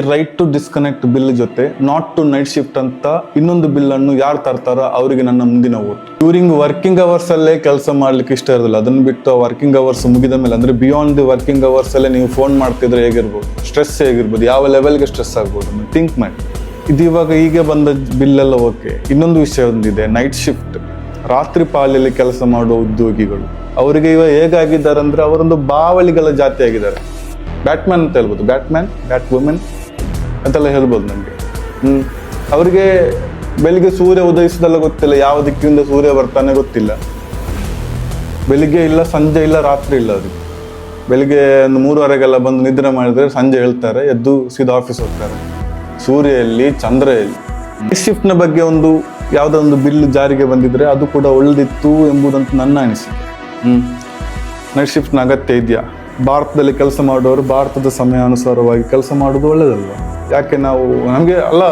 Right to disconnect bill ಜೊತೆ not to night shift ಅಂತ ಇನ್ನೊಂದು ಬಿಲ್ ಅನ್ನು ಯಾರು ತರ್ತಾರೋ ಅವರಿಗೆ ನನ್ನ ಮುಂದಿನ ಓಟ್. ಡ್ಯೂರಿಂಗ್ ವರ್ಕಿಂಗ್ ಅವರ್ಸ್ ಅಲ್ಲೇ ಕೆಲಸ ಮಾಡ್ಲಿಕ್ಕೆ ಇಷ್ಟ ಇರೋದಿಲ್ಲ. ಅದನ್ನ ಬಿಟ್ಟು ವರ್ಕಿಂಗ್ ಅವರ್ಸ್ ಮುಗಿದ ಮೇಲೆ ಅಂದ್ರೆ ಬಿಯಾಂಡ್ ದಿ ವರ್ಕಿಂಗ್ ಅವರ್ಸ್ ಅಲ್ಲೇ ನೀವು ಫೋನ್ ಮಾಡ್ತಿದ್ರೆ ಹೇಗಿರ್ಬೋದು, ಸ್ಟ್ರೆಸ್ ಹೇಗಿರ್ಬೋದು, ಯಾವ ಲೆವೆಲ್ಗೆ ಸ್ಟ್ರೆಸ್ ಆಗ್ಬೋದು ಥಿಂಕ್ ಮಾಡಿ. ಇದು ಇವಾಗ ಈಗ ಬಂದ ಬಿಲ್ ಎಲ್ಲ ಓಕೆ. ಇನ್ನೊಂದು ವಿಷಯ ಒಂದಿದೆ, ನೈಟ್ ಶಿಫ್ಟ್, ರಾತ್ರಿ ಪಾಳಿಯಲ್ಲಿ ಕೆಲಸ ಮಾಡುವ ಉದ್ಯೋಗಿಗಳು ಅವರಿಗೆ ಇವಾಗ ಹೇಗಾಗಿದ್ದಾರೆ ಅಂದ್ರೆ ಅವರೊಂದು ಬಾವಲಿಗಳ ಜಾತಿ ಆಗಿದ್ದಾರೆ. ಬ್ಯಾಟ್ಮ್ಯಾನ್ ಅಂತ ಹೇಳ್ಬೋದು, ಬ್ಯಾಟ್ ವುಮೆನ್ ಅಂತೆಲ್ಲ ಹೇಳ್ಬೋದು ನಮಗೆ. ಅವರಿಗೆ ಬೆಳಿಗ್ಗೆ ಸೂರ್ಯ ಉದಯಿಸೋದೆಲ್ಲ ಗೊತ್ತಿಲ್ಲ, ಯಾವ ದಿಕ್ಕಿಂದ ಸೂರ್ಯ ಬರ್ತಾನೆ ಗೊತ್ತಿಲ್ಲ. ಬೆಳಿಗ್ಗೆ ಇಲ್ಲ, ಸಂಜೆ ಇಲ್ಲ, ರಾತ್ರಿ ಇಲ್ಲ. ಅವ್ರಿಗೆ ಬೆಳಿಗ್ಗೆ ಒಂದು 3:30ಗೆಲ್ಲ ಬಂದು ನಿದ್ರೆ ಮಾಡಿದ್ರೆ ಸಂಜೆ ಹೇಳ್ತಾರೆ, ಎದ್ದು ಸೀದಾ ಆಫೀಸ್ ಹೋಗ್ತಾರೆ. ಸೂರ್ಯ ಎಲ್ಲಿ, ಚಂದ್ರ ಎಲ್ಲಿ. ನೈಟ್ ಶಿಫ್ಟ್ನ ಬಗ್ಗೆ ಯಾವುದೋ ಒಂದು ಬಿಲ್ ಜಾರಿಗೆ ಬಂದಿದ್ರೆ ಅದು ಕೂಡ ಒಳ್ಳೆದಿತ್ತು ಎಂಬುದಂತ ನನ್ನ ಅನಿಸಿಕೆ. ನೈಟ್ ಶಿಫ್ಟ್ನ ಅಗತ್ಯ ಇದೆಯಾ? ಭಾರತದಲ್ಲಿ ಕೆಲಸ ಮಾಡುವವರು ಭಾರತದ ಸಮಯಾನುಸಾರವಾಗಿ ಕೆಲಸ ಮಾಡೋದು ಒಳ್ಳೇದಲ್ವ? ಯಾಕೆ ನಾವು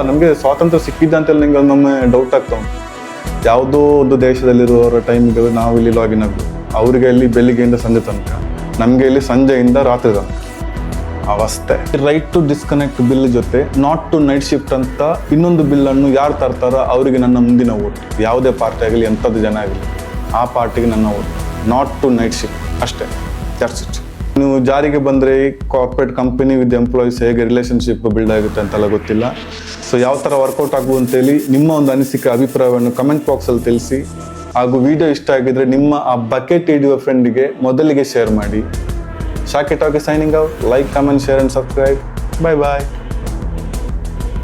ನಮಗೆ ಸ್ವಾತಂತ್ರ್ಯ ಸಿಕ್ಕಿದ್ದ ಅಂತೇಳಿ ನಂಗೆ ಒಮ್ಮೊಮ್ಮೆ ಡೌಟ್ ಆಗ್ತಾ ಉಂಟು. ಯಾವುದೋ ಒಂದು ದೇಶದಲ್ಲಿರುವವರ ಟೈಮಿಗೆ ನಾವು ಇಲ್ಲಿ ಲಾಗಿನ್ ಆಗ್ಬೋದು. ಅವರಿಗೆ ಇಲ್ಲಿ ಬೆಳಿಗ್ಗೆಯಿಂದ ಸಂಜೆ ತನಕ, ನಮಗೆ ಇಲ್ಲಿ ಸಂಜೆಯಿಂದ ರಾತ್ರಿ ತನಕ ಅವಸ್ಥೆ. ರೈಟ್ ಟು ಡಿಸ್ಕನೆಕ್ಟ್ ಬಿಲ್ ಜೊತೆ ನಾಟ್ ಟು ನೈಟ್ ಶಿಫ್ಟ್ ಅಂತ ಇನ್ನೊಂದು ಬಿಲ್ ಅನ್ನು ಯಾರು ತರ್ತಾರೋ ಅವರಿಗೆ ನನ್ನ ಮುಂದಿನ ಓಟ್. ಯಾವುದೇ ಪಾರ್ಟಿ ಆಗಲಿ, ಎಂಥದ್ದು ಜನ ಆಗಲಿ, ಆ ಪಾರ್ಟಿಗೆ ನನ್ನ vote. Not to night shift ಅಷ್ಟೇ. ಚರ್ಚೆ ನೀವು ಜಾರಿಗೆ ಬಂದರೆ ಕಾರ್ಪೊರೇಟ್ ಕಂಪನಿ ವಿತ್ ಎಂಪ್ಲಾಯೀಸ್ ಹೇಗೆ ರಿಲೇಷನ್ಶಿಪ್ ಬಿಲ್ಡ್ ಆಗುತ್ತೆ ಅಂತೆಲ್ಲ ಗೊತ್ತಿಲ್ಲ. ಸೊ ಯಾವ ಥರ ವರ್ಕೌಟ್ ಆಗ್ಬೋದು ಅಂತೇಳಿ ನಿಮ್ಮ ಒಂದು ಅನಿಸಿಕೆ, ಅಭಿಪ್ರಾಯವನ್ನು ಕಮೆಂಟ್ ಬಾಕ್ಸಲ್ಲಿ ತಿಳಿಸಿ. ಹಾಗೂ ವಿಡಿಯೋ ಇಷ್ಟ ಆಗಿದ್ರೆ ನಿಮ್ಮ ಆ ಬಕೆಟ್ ಹಿಡಿಯುವ ಫ್ರೆಂಡಿಗೆ ಮೊದಲಿಗೆ ಶೇರ್ ಮಾಡಿ. ಶಾಕಿ ಟಾಕಿ signing out. Like, comment, share and subscribe. Bye bye.